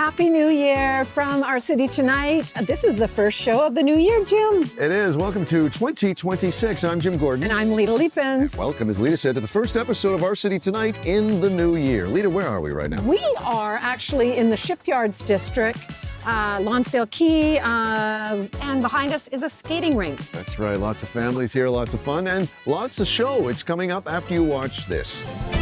Happy New Year from our city tonight. This is the first show of the new year, Jim. It is. Welcome to 2026. I'm Jim Gordon. And I'm Lita Liepens. Welcome, as Lita said, to the first episode of Our City Tonight in the new year. Lita, where are we right now? We are actually in the Shipyards District, Lonsdale Quay, and behind us is a skating rink. That's right. Lots of families here, lots of fun, and lots of show. It's coming up after you watch this.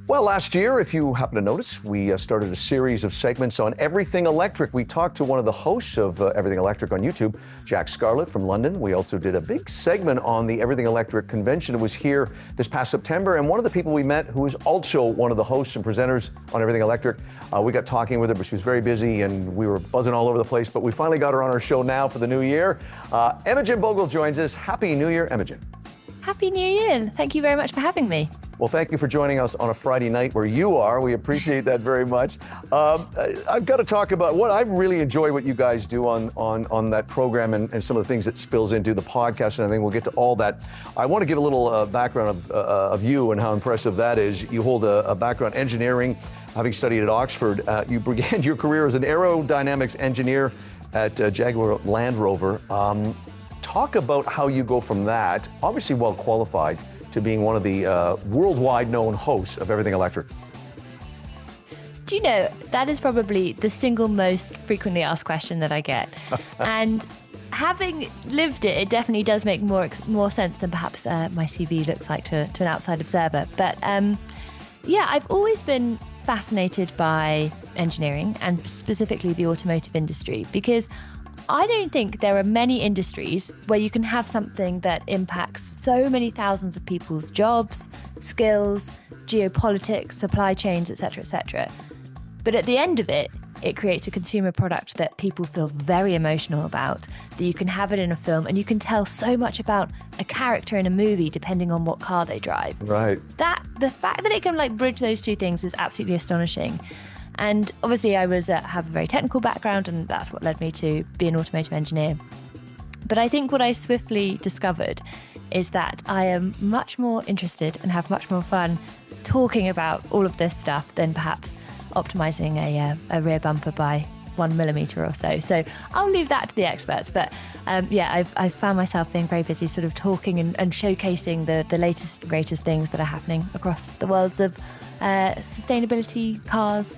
Well, last year, if you happen to notice, we started a series of segments on everything electric. We talked to one of the hosts of Everything Electric on YouTube, Jack Scarlett from London. We also did a big segment on the Everything Electric convention. It was here this past September, and one of the people we met, who is also one of the hosts and presenters on Everything Electric, we got talking with her, but she was very busy, and we were buzzing all over the place, but we finally got her on our show now for the new year. Imogen Bogle joins us. Happy New Year, Imogen. Happy New Year. Thank you very much for having me. Well, thank you for joining us on a Friday night where you are. We appreciate that very much. I've got to talk about what I really enjoy what you guys do on that program and some of the things that spills into the podcast and everything. We'll get to all that. I want to give a little background of you and how impressive that is. You hold a background in engineering, having studied at Oxford. You began your career as an aerodynamics engineer at Jaguar Land Rover. Talk about how you go from that, obviously well qualified, to being one of the worldwide known hosts of Everything Electric. Do you know, that is probably the single most frequently asked question that I get. And having lived it, it definitely does make more sense than perhaps my CV looks like to an outside observer. But yeah, I've always been fascinated by engineering and specifically the automotive industry, because I don't think there are many industries where you can have something that impacts so many thousands of people's jobs, skills, geopolitics, supply chains, etc., etc. But at the end of it, it creates a consumer product that people feel very emotional about, that you can have it in a film and you can tell so much about a character in a movie depending on what car they drive. Right. The fact that it can bridge those two things is absolutely astonishing. And obviously I have a very technical background, and that's what led me to be an automotive engineer. But I think what I swiftly discovered is that I am much more interested and have much more fun talking about all of this stuff than perhaps optimizing a rear bumper by 1 millimeter or so. So I'll leave that to the experts. But yeah, I've found myself being very busy sort of talking and showcasing the latest and greatest things that are happening across the worlds of sustainability, cars,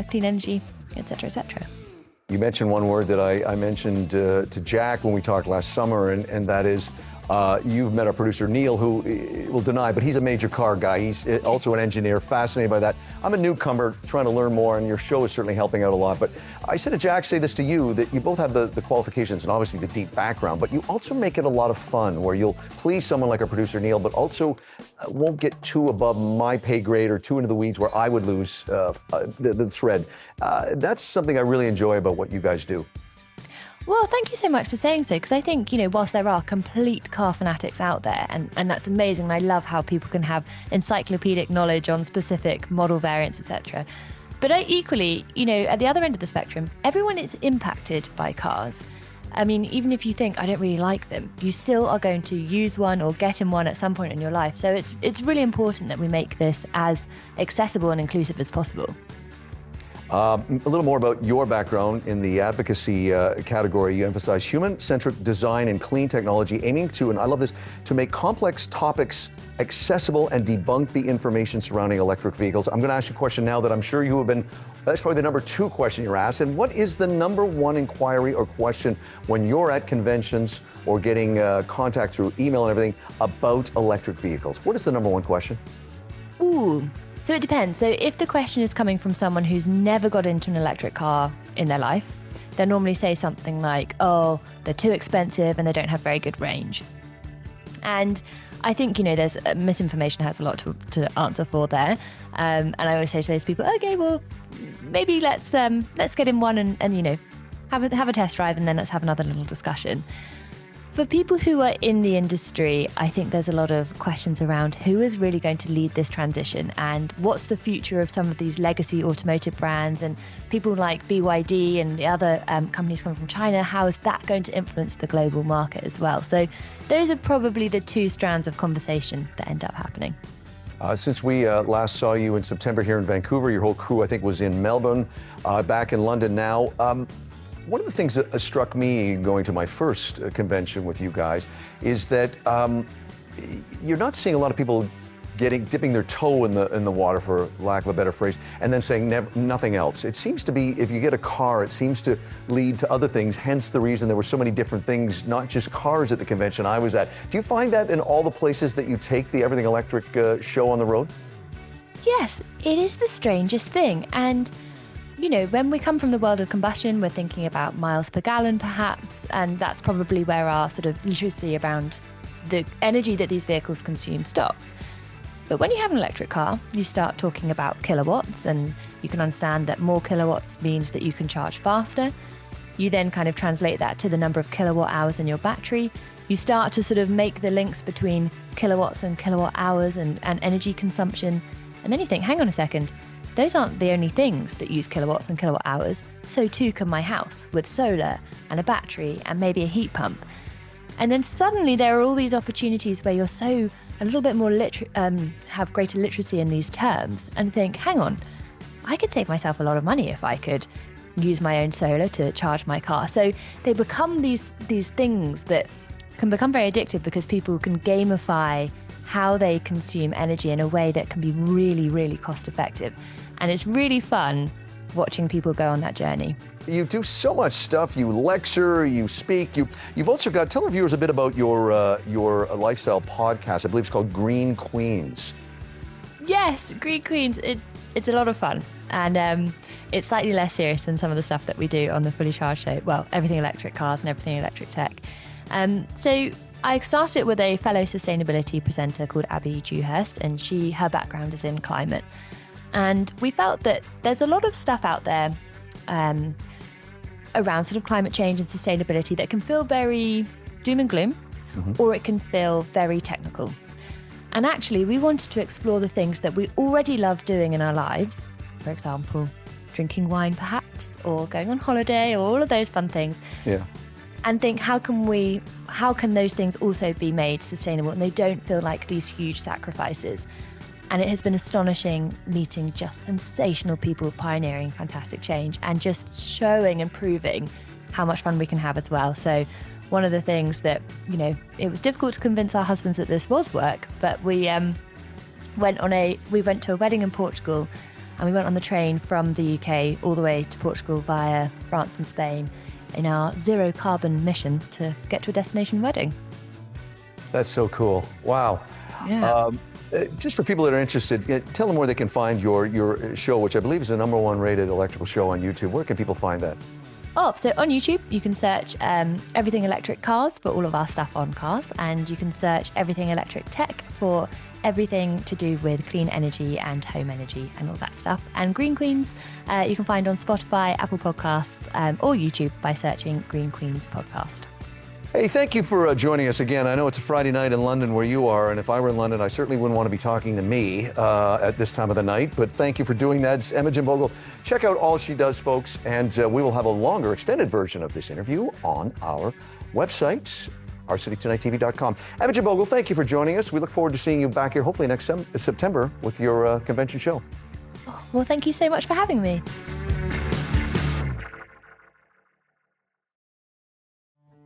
clean energy, etc., etc. You mentioned one word that I mentioned to Jack when we talked last summer, and that is you've met our producer, Neil, who will deny, but he's a major car guy. He's also an engineer, fascinated by that. I'm a newcomer trying to learn more, and your show is certainly helping out a lot. But I said to Jack, say this to you, that you both have the qualifications and obviously the deep background, but you also make it a lot of fun, where you'll please someone like our producer, Neil, but also won't get too above my pay grade or too into the weeds where I would lose the thread. That's something I really enjoy about what you guys do. Well, thank you so much for saying so, because I think, whilst there are complete car fanatics out there, and that's amazing, and I love how people can have encyclopedic knowledge on specific model variants, etc. But equally, at the other end of the spectrum, everyone is impacted by cars. I mean, even if you think, I don't really like them, you still are going to use one or get in one at some point in your life. So it's really important that we make this as accessible and inclusive as possible. A little more about your background in the advocacy category. You emphasize human-centric design and clean technology, aiming to, and I love this, to make complex topics accessible and debunk the information surrounding electric vehicles. I'm going to ask you a question now that I'm sure you have been, that's probably the number 2 question you're asked. And what is the number 1 inquiry or question when you're at conventions or getting contact through email and everything about electric vehicles? What is the number 1 question? Ooh. So it depends. So if the question is coming from someone who's never got into an electric car in their life, they'll normally say something like, oh, they're too expensive and they don't have very good range. And I think, there's misinformation has a lot to answer for there. And I always say to those people, okay, well, maybe let's get in one and have a test drive, and then let's have another little discussion. For people who are in the industry, I think there's a lot of questions around who is really going to lead this transition and what's the future of some of these legacy automotive brands and people like BYD and the other companies coming from China. How is that going to influence the global market as well? So those are probably the two strands of conversation that end up happening. Since we last saw you in September here in Vancouver, your whole crew, I think, was in Melbourne, back in London now. One of the things that struck me going to my first convention with you guys is that you're not seeing a lot of people dipping their toe in the water, for lack of a better phrase, and then saying nothing else. It seems to be, if you get a car, it seems to lead to other things, hence the reason there were so many different things, not just cars at the convention I was at. Do you find that in all the places that you take the Everything Electric show on the road? Yes, it is the strangest thing. And you know, when we come from the world of combustion, we're thinking about miles per gallon, perhaps, and that's probably where our sort of literacy around the energy that these vehicles consume stops. But when you have an electric car, you start talking about kilowatts, and you can understand that more kilowatts means that you can charge faster. You then kind of translate that to the number of kilowatt hours in your battery. You start to sort of make the links between kilowatts and kilowatt hours and energy consumption. And then you think, hang on a second, those aren't the only things that use kilowatts and kilowatt hours. So too can my house with solar and a battery and maybe a heat pump. And then suddenly there are all these opportunities where you're so a little bit more have greater literacy in these terms and think, hang on, I could save myself a lot of money if I could use my own solar to charge my car. So they become these things that can become very addictive because people can gamify how they consume energy in a way that can be really, really cost effective. And it's really fun watching people go on that journey. You do so much stuff. You lecture, you speak. You've also got, tell the viewers a bit about your lifestyle podcast. I believe it's called Green Queens. Yes, Green Queens. It's a lot of fun. And it's slightly less serious than some of the stuff that we do on the Fully Charged show. Well, everything electric cars and everything electric tech. So I started it with a fellow sustainability presenter called Abby Dewhurst, and her background is in climate. And we felt that there's a lot of stuff out there around sort of climate change and sustainability that can feel very doom and gloom, or it can feel very technical. And actually, we wanted to explore the things that we already love doing in our lives. For example, drinking wine perhaps, or going on holiday, or all of those fun things. Yeah. And think, how can those things also be made sustainable and they don't feel like these huge sacrifices? And it has been astonishing meeting just sensational people pioneering fantastic change and just showing and proving how much fun we can have as well. So one of the things that, you know, it was difficult to convince our husbands that this was work, but we went to a wedding in Portugal, and we went on the train from the UK all the way to Portugal via France and Spain in our zero carbon mission to get to a destination wedding. That's so cool. Wow. Yeah. Just for people that are interested, tell them where they can find your show, which I believe is the #1 rated electrical show on YouTube. Where can people find that? Oh, so on YouTube, you can search Everything Electric Cars for all of our stuff on cars, and you can search Everything Electric Tech for everything to do with clean energy and home energy and all that stuff. And Green Queens, you can find on Spotify, Apple Podcasts, or YouTube by searching Green Queens Podcast. Hey, thank you for joining us again. I know it's a Friday night in London where you are, and if I were in London, I certainly wouldn't want to be talking to me at this time of the night, but thank you for doing that. It's Imogen Bogle. Check out all she does, folks, and we will have a longer, extended version of this interview on our website, ourcitytonightTV.com. Imogen Bogle, thank you for joining us. We look forward to seeing you back here, hopefully next September, with your convention show. Well, thank you so much for having me.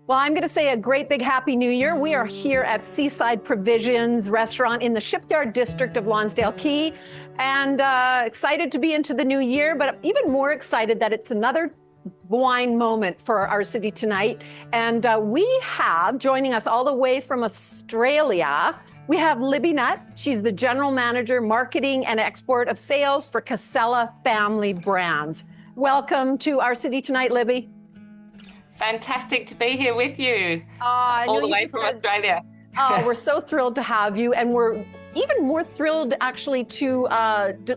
Well, I'm going to say a great big Happy New Year. We are here at Seaside Provisions Restaurant in the Shipyard District of Lonsdale Quay, and excited to be into the new year, but even more excited that it's another wine moment for our city tonight. And we have, joining us all the way from Australia, we have Libby Nutt. She's the General Manager, Marketing and Export of Sales for Casella Family Brands. Welcome to our city tonight, Libby. Fantastic to be here with you, all all the way from Australia. Oh, we're so thrilled to have you, and we're even more thrilled actually to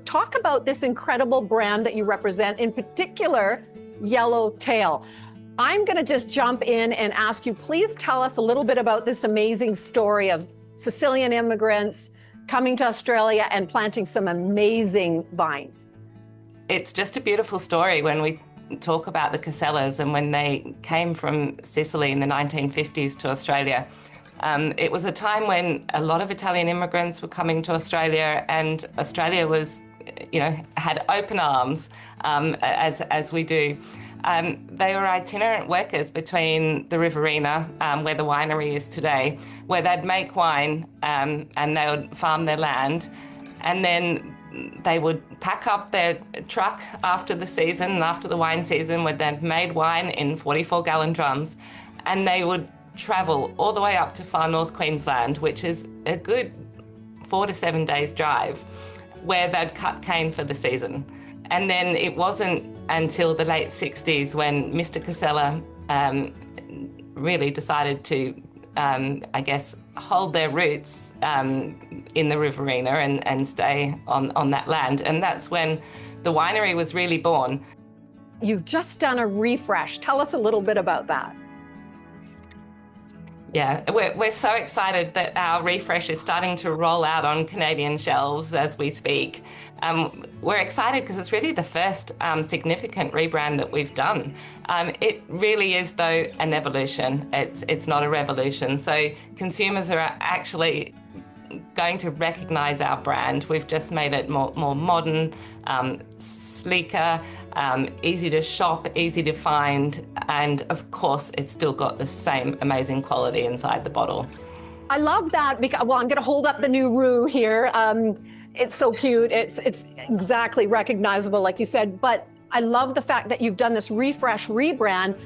talk about this incredible brand that you represent, in particular, Yellowtail. I'm going to just jump in and ask you, please tell us a little bit about this amazing story of Sicilian immigrants coming to Australia and planting some amazing vines. It's just a beautiful story when we talk about the Casellas and when they came from Sicily in the 1950s to Australia. It was a time when a lot of Italian immigrants were coming to Australia, and Australia was, had open arms, as we do. They were itinerant workers between the Riverina, where the winery is today, where they'd make wine and they would farm their land, and then they would pack up their truck after the season, after the wine season, where they'd made wine in 44-gallon drums, and they would travel all the way up to far north Queensland, which is a good 4 to 7 days drive, where they'd cut cane for the season. And then it wasn't until the late 60s when Mr. Casella really decided to, hold their roots in the Riverina and stay on that land. And that's when the winery was really born. You've just done a refresh. Tell us a little bit about that. Yeah, we're so excited that our refresh is starting to roll out on Canadian shelves as we speak. We're excited because it's really the first significant rebrand that we've done. It really is, though, an evolution. It's not a revolution. So consumers are actually going to recognize our brand. We've just made it more modern, sleeker, easy to shop, easy to find, and of course, it's still got the same amazing quality inside the bottle. I love that because, I'm going to hold up the new roux here. It's so cute. It's exactly recognizable, like you said, but I love the fact that you've done this refresh, rebrand,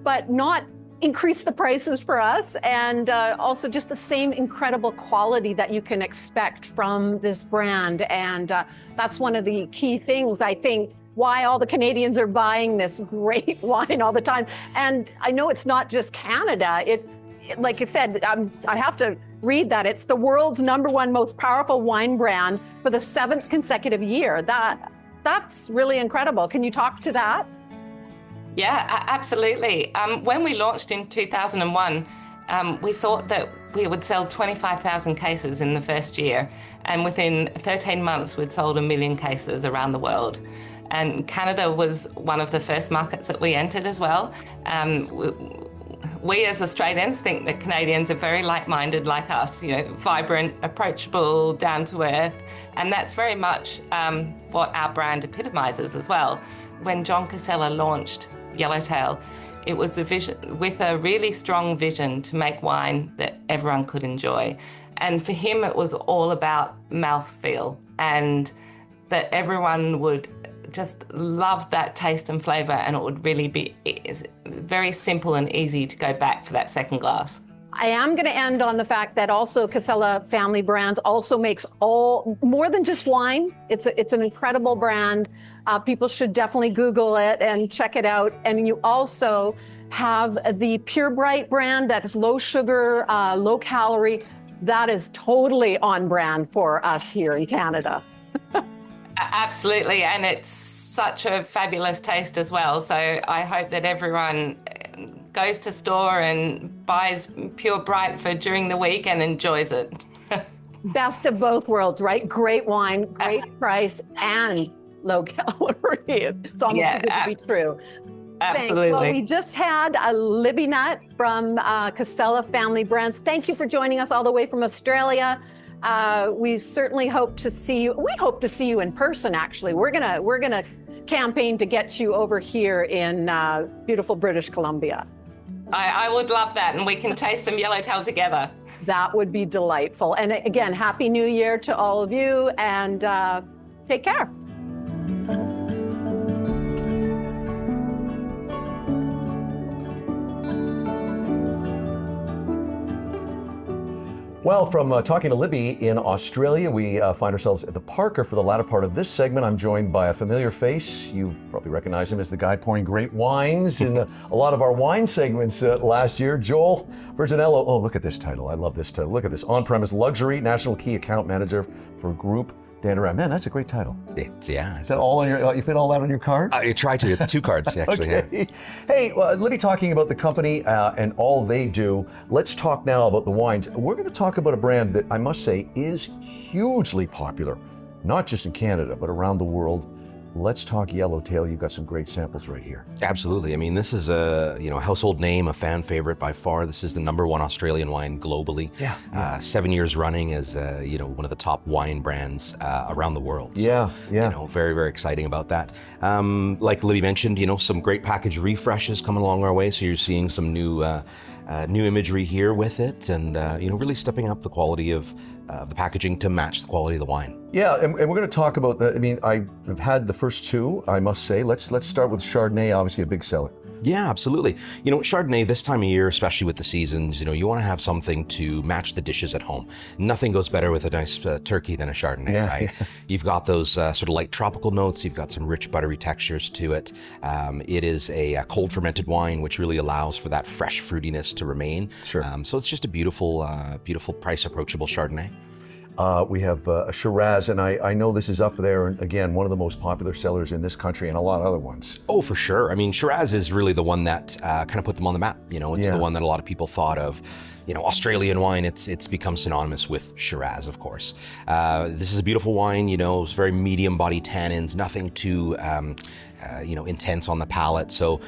but not increase the prices for us, and also just the same incredible quality that you can expect from this brand. And that's one of the key things, I think, why all the Canadians are buying this great wine all the time. And I know it's not just Canada. Like I said, I have to read that it's the world's #1 most powerful wine brand for the 7th consecutive year. That's really incredible. Can you talk to that? Yeah, absolutely. When we launched in 2001, we thought that we would sell 25,000 cases in the first year. And within 13 months, we'd sold 1 million cases around the world. And Canada was one of the first markets that we entered as well. We as Australians think that Canadians are very like-minded like us, vibrant, approachable, down to earth. And that's very much what our brand epitomizes as well. When John Casella launched Yellowtail, it was a vision with a really strong vision to make wine that everyone could enjoy. And for him, it was all about mouthfeel and that everyone would just love that taste and flavor, and it would really be very simple and easy to go back for that second glass. I am going to end on the fact that also Casella Family Brands also makes more than just wine. It's an incredible brand. People should definitely Google it and check it out. And you also have the Pure Bright brand that is low sugar, low calorie. That is totally on brand for us here in Canada. Absolutely, and it's such a fabulous taste as well. So I hope that everyone goes to store and buys Pure Bright for during the week and enjoys it. Best of both worlds, right? Great wine, great price, and low calorie. It's almost too good to be true. Absolutely. Well, we just had a Libby Nut from Casella Family Brands. Thank you for joining us all the way from Australia. We certainly hope to see you. We hope to see you in person. Actually, we're gonna campaign to get you over here in beautiful British Columbia. I would love that, and we can taste some Yellowtail together. That would be delightful. And again, Happy New Year to all of you, and take care. Well, from talking to Libby in Australia, we find ourselves at the Parker for the latter part of this segment. I'm joined by a familiar face. You probably recognize him as the guy pouring great wines in a lot of our wine segments last year, Joel Virginello. Oh, look at this title. I love this title. Look at this. On-premise luxury national key account manager for Groupe Dandaram. Man, that's a great title. Is that all on your? You fit all that on your card? I try to. It's 2 cards actually. Okay. Yeah. Hey, let me talking about the company and all they do. Let's talk now about the wines. We're going to talk about a brand that I must say is hugely popular, not just in Canada, but around the world. Let's talk Yellowtail. You've got some great samples right here. Absolutely. I mean, this is a household name, a fan favorite by far. This is the #1 Australian wine globally. Yeah. 7 years running as one of the top wine brands around the world. So, Yeah. very, very exciting about that. Like Libby mentioned, some great package refreshes coming along our way. So you're seeing some new imagery here with it, and really stepping up the quality of the packaging to match the quality of the wine. Yeah, and we're going to talk about that. I mean, I've had the first 2, I must say. Let's start with Chardonnay, obviously a big seller. Yeah, absolutely. Chardonnay this time of year, especially with the seasons, you want to have something to match the dishes at home. Nothing goes better with a nice turkey than a Chardonnay, right? You've got those sort of light tropical notes. You've got some rich buttery textures to it. It is a cold fermented wine, which really allows for that fresh fruitiness to remain. Sure. So it's just a beautiful, beautiful price approachable Chardonnay. We have a Shiraz, and I know this is up there, and again, one of the most popular sellers in this country and a lot of other ones. Oh, for sure. I mean, Shiraz is really the one that kind of put them on the map. It's the one that a lot of people thought of. Australian wine, it's become synonymous with Shiraz, of course. This is a beautiful wine, it's very medium body tannins, nothing too, intense on the palate. So,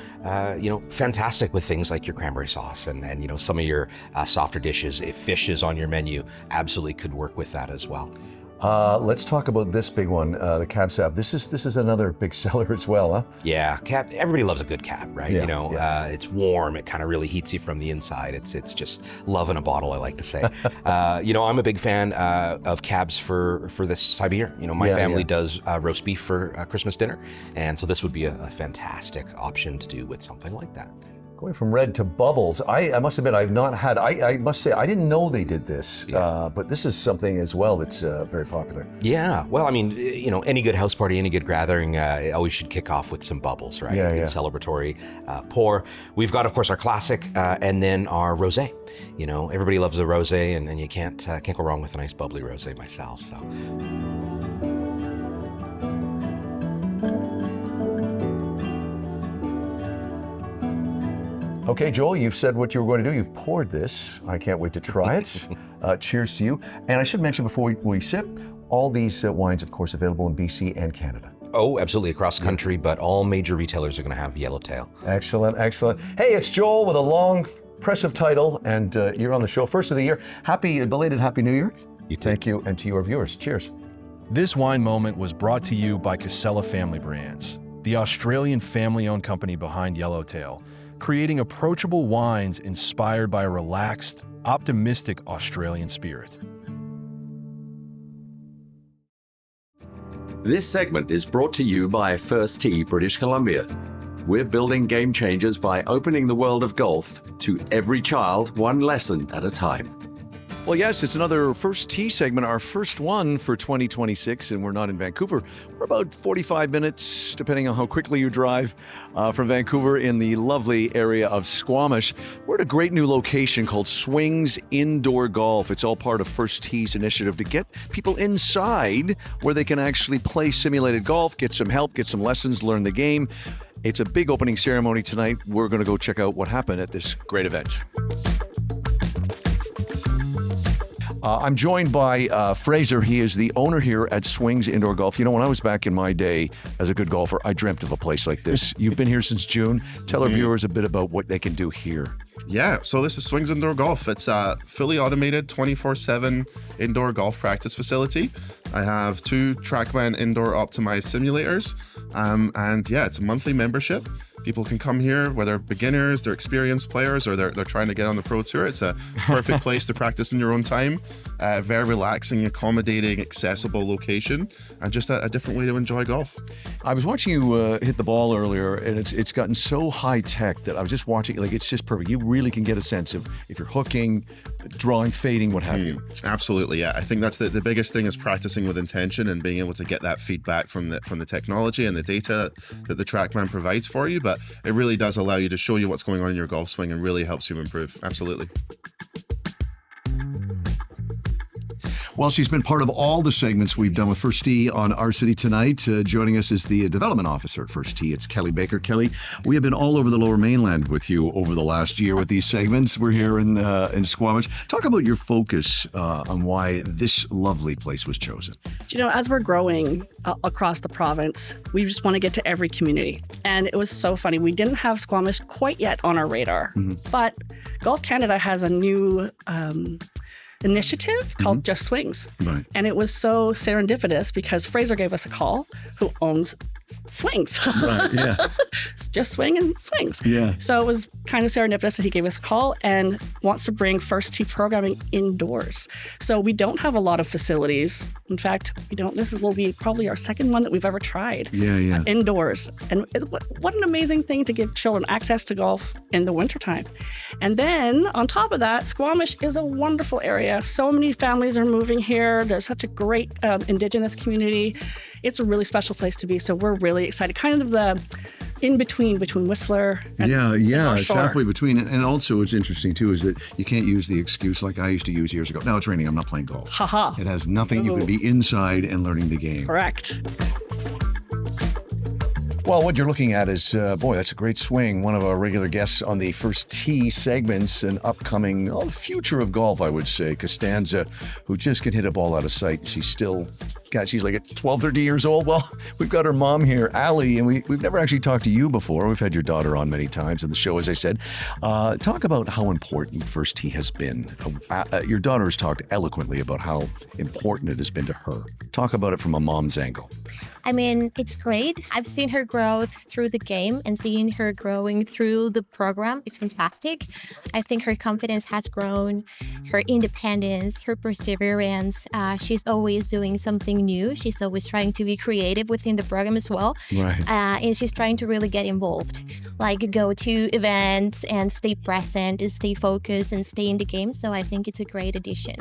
fantastic with things like your cranberry sauce and some of your softer dishes. If fish is on your menu, absolutely could work with that as well. Let's talk about this big one, the Cab Sav. This is another big seller as well, huh? Yeah, Cab. Everybody loves a good Cab, right? Yeah, It's warm. It kind of really heats you from the inside. It's just love in a bottle, I like to say. I'm a big fan of Cabs for this time of year. My family does roast beef for Christmas dinner, and so this would be a fantastic option to do with something like that. Going from red to bubbles, I must admit I've not had, I must say, I didn't know they did this, but this is something as well that's very popular. Yeah, well, I mean, any good house party, any good gathering, always should kick off with some bubbles, right? Yeah. Celebratory pour. We've got, of course, our classic, and then our rosé. Everybody loves the rosé, and you can't go wrong with a nice bubbly rosé myself, so. Okay, Joel, you've said what you were going to do. You've poured this. I can't wait to try it. Cheers to you. And I should mention before we sip, all these wines, of course, available in BC and Canada. Oh, absolutely, across country, but all major retailers are going to have Yellowtail. Excellent. Hey, it's Joel with a long, impressive title, and you're on the show. First of the year. Belated Happy New Year. You too. Thank you, and to your viewers. Cheers. This wine moment was brought to you by Casella Family Brands, the Australian family-owned company behind Yellowtail, creating approachable wines inspired by a relaxed, optimistic Australian spirit. This segment is brought to you by First Tee British Columbia. We're building game changers by opening the world of golf to every child, one lesson at a time. Well, yes, it's another First Tee segment, our first one for 2026, and we're not in Vancouver. We're about 45 minutes, depending on how quickly you drive, from Vancouver in the lovely area of Squamish. We're at a great new location called Swings Indoor Golf. It's all part of First Tee's initiative to get people inside where they can actually play simulated golf, get some help, get some lessons, learn the game. It's a big opening ceremony tonight. We're going to go check out what happened at this great event. I'm joined by Fraser. He is the owner here at Swings Indoor Golf. When I was back in my day as a good golfer, I dreamt of a place like this. You've been here since June. Tell our viewers a bit about what they can do here. Yeah, so this is Swings Indoor Golf. It's a fully automated 24/7 indoor golf practice facility. I have 2 TrackMan indoor optimized simulators. And yeah, it's a monthly membership. People can come here, whether beginners, they're experienced players, or they're trying to get on the pro tour. It's a perfect place to practice in your own time. Very relaxing, accommodating, accessible location, and just a different way to enjoy golf. I was watching you hit the ball earlier, and it's gotten so high tech that I was just watching. Like, it's just perfect. You really can get a sense of if you're hooking, drawing, fading, what have you. Absolutely, yeah. I think that's the biggest thing is practicing with intention and being able to get that feedback from the technology and the data that the TrackMan provides for you. But it really does allow you to show you what's going on in your golf swing and really helps you improve. Absolutely. Well, she's been part of all the segments we've done with First Tee on Our City Tonight. Joining us is the development officer at First Tee. It's Kelly Baker. Kelly, we have been all over the Lower Mainland with you over the last year with these segments. We're here in Squamish. Talk about your focus on why this lovely place was chosen. As we're growing across the province, we just want to get to every community. And it was so funny. We didn't have Squamish quite yet on our radar, but Golf Canada has a new initiative called Just Swings. Right. And it was so serendipitous because Fraser gave us a call, who owns Swings. Right, yeah. Just Swing and Swings. Yeah. So it was kind of serendipitous that he gave us a call and wants to bring First Tee programming indoors. So we don't have a lot of facilities. In fact, will be probably our second one that we've ever tried. Yeah. Indoors. And what an amazing thing to give children access to golf in the wintertime. And then on top of that, Squamish is a wonderful area. So many families are moving here. There's such a great Indigenous community. It's a really special place to be. So we're really excited. Kind of the in-between Whistler and North It's Shore. halfway between. And also what's interesting too is that you can't use the excuse like I used to use years ago. Now it's raining, I'm not playing golf. Ha. It has nothing. You can be inside and learning the game. Correct. Well, what you're looking at is, that's a great swing. One of our regular guests on the First Tee segments, an upcoming future of golf, I would say, Costanza, who just can hit a ball out of sight. She's like at 12, 13 years old. Well, we've got her mom here, Allie, and we've never actually talked to you before. We've had your daughter on many times in the show, as I said. Talk about how important First Tee has been. Your daughter has talked eloquently about how important it has been to her. Talk about it from a mom's angle. I mean, it's great. I've seen her grow through the game, and seeing her growing through the program is fantastic. I think her confidence has grown, her independence, her perseverance. She's always doing something new. She's always trying to be creative within the program as well. Right. And she's trying to really get involved, like go to events and stay present and stay focused and stay in the game. So I think it's a great addition.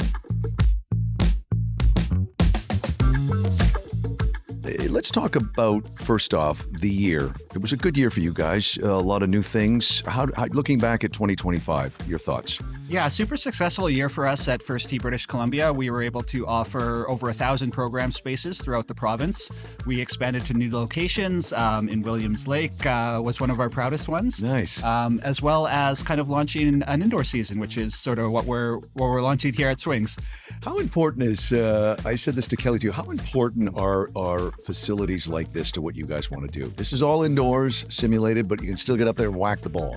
Let's talk about, first off, the year. It was a good year for you guys. A lot of new things. How looking back at 2025, your thoughts? Yeah, super successful year for us at First Tee British Columbia. We were able to offer over 1,000 program spaces throughout the province. We expanded to new locations. In Williams Lake was one of our proudest ones. Nice. As well as kind of launching an indoor season, which is sort of what we're launching here at Swings. How important is, I said this to Kelly too, how important are facilities like this to what you guys want to do? This is all indoors, simulated, but you can still get up there and whack the ball.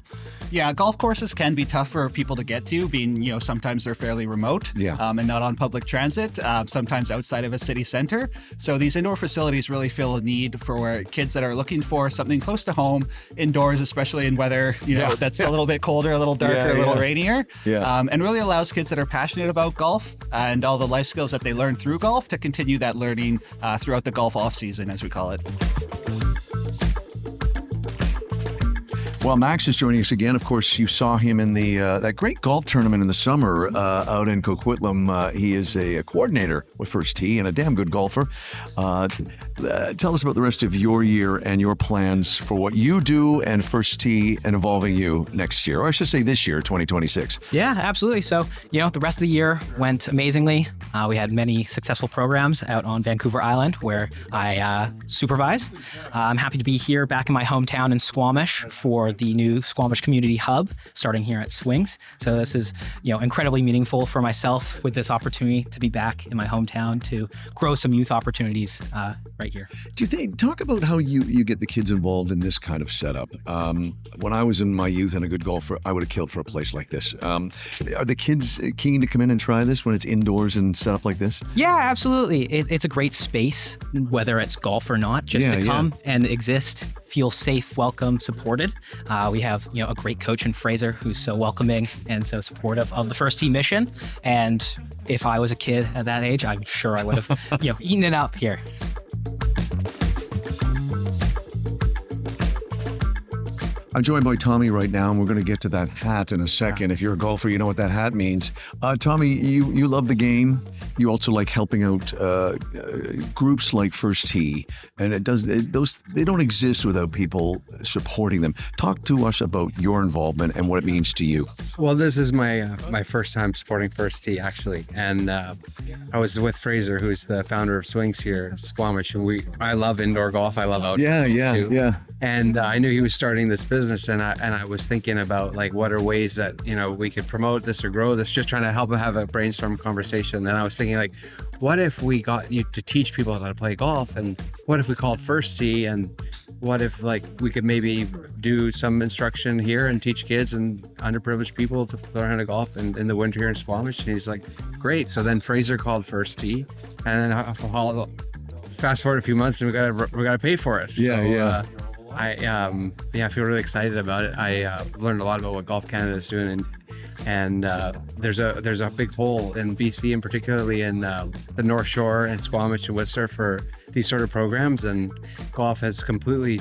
Yeah, golf courses can be tough for people to get to, being, sometimes they're fairly remote and not on public transit, sometimes outside of a city center. So these indoor facilities really fill a need for kids that are looking for something close to home, indoors, especially in weather, that's a little bit colder, a little darker, a little rainier. Yeah. And really allows kids that are passionate about golf and all the life skills that they learn through golf to continue that learning throughout the golf off season, as we call it. Well, Max is joining us again. Of course, you saw him in the that great golf tournament in the summer out in Coquitlam. He is a coordinator with First Tee and a damn good golfer. Tell us about the rest of your year and your plans for what you do and First Tee and involving you next year, or I should say this year, 2026. Yeah, absolutely. So, the rest of the year went amazingly. We had many successful programs out on Vancouver Island where I supervise. I'm happy to be here back in my hometown in Squamish for the new Squamish Community Hub starting here at Swings. So this is, incredibly meaningful for myself with this opportunity to be back in my hometown to grow some youth opportunities right here. Do you think, talk about how you get the kids involved in this kind of setup? When I was in my youth and a good golfer, I would have killed for a place like this. Are the kids keen to come in and try this when it's indoors and set up like this? Yeah, absolutely. It's a great space, whether it's golf or not, just to come and exist, feel safe, welcome, supported. We have, a great coach in Fraser who's so welcoming and so supportive of the First Tee mission. And if I was a kid at that age, I'm sure I would have, eaten it up here. I'm joined by Tommy right now, and we're going to get to that hat in a second. If you're a golfer, you know what that hat means. Tommy, you love the game. you also like helping out groups like First Tee, and they don't exist without people supporting them. Talk to us about your involvement and what it means to you. Well, this is my my first time supporting First Tee, actually, and I was with Fraser, who's the founder of Swings here in Squamish, and I love indoor golf. I love outdoor golf too. And I knew he was starting this business, and I was thinking about like what are ways that we could promote this or grow this. Just trying to help him have a brainstorm conversation. And I was thinking like, what if we got you to teach people how to play golf, and what if we called First Tee, and what if like we could maybe do some instruction here and teach kids and underprivileged people to learn how to golf in the winter here in Squamish? And he's like, great. So then Fraser called First Tee, and then fast forward a few months, and we gotta pay for it. I feel really excited about it. I learned a lot about what Golf Canada is doing, and there's a big hole in BC, and particularly in the North Shore and Squamish and Whistler for these sort of programs, and golf has completely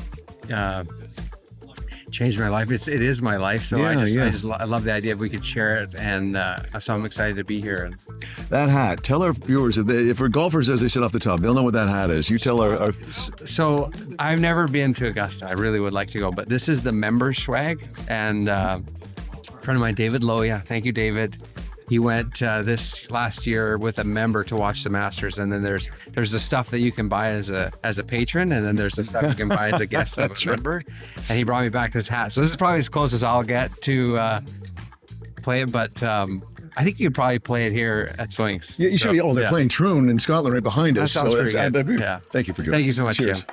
changed my life. It is my life, so I love the idea if we could share it, and so I'm excited to be here. That hat, tell our viewers, if we're golfers, as they said off the top, they'll know what that hat is. You tell our... So I've never been to Augusta. I really would like to go, but this is the member swag, and a friend of mine, David Loya, thank you, David. He went this last year with a member to watch the Masters, and then there's the stuff that you can buy as a patron, and then there's the stuff you can buy as a guest of a member. And he brought me back this hat, so this is probably as close as I'll get to play it. But I think you could probably play it here at Swings. Yeah, you should. They're playing Troon in Scotland right behind us. That sounds pretty good. Yeah. Thank you for doing it. Thank you so much. Cheers.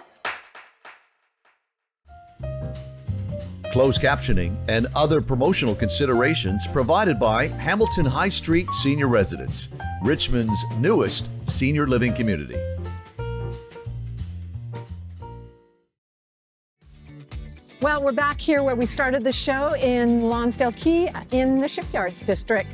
Closed captioning and other promotional considerations provided by Hamilton High Street Senior Residence, Richmond's newest senior living community. Well, we're back here where we started the show in Lonsdale Quay in the Shipyards District.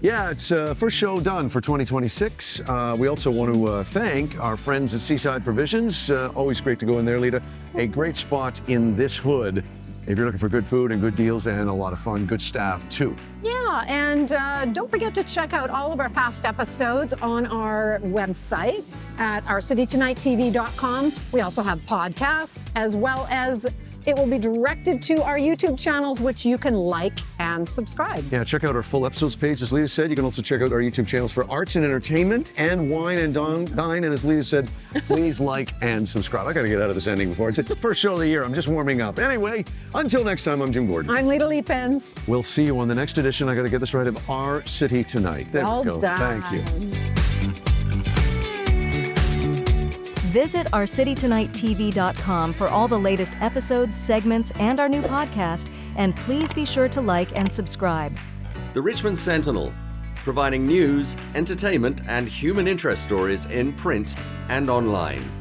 Yeah, it's first show done for 2026. We also want to thank our friends at Seaside Provisions. Always great to go in there, Lita. A great spot in this hood if you're looking for good food and good deals and a lot of fun, good staff too. Yeah, and don't forget to check out all of our past episodes on our website at ourcitytonighttv.com. We also have podcasts, as well as it will be directed to our YouTube channels, which you can like and subscribe. Yeah, check out our full episodes page, as Lita said. You can also check out our YouTube channels for arts and entertainment and wine and dine. And as Lita said, please like and subscribe. I got to get out of this ending before it's the first show of the year. I'm just warming up. Anyway, until next time, I'm Jim Gordon. I'm Lita Lee Pence. We'll see you on the next edition. I got to get this right, of Our City Tonight. There we go. Done. Thank you. Visit ourcitytonighttv.com for all the latest episodes, segments, and our new podcast. And please be sure to like and subscribe. The Richmond Sentinel, providing news, entertainment, and human interest stories in print and online.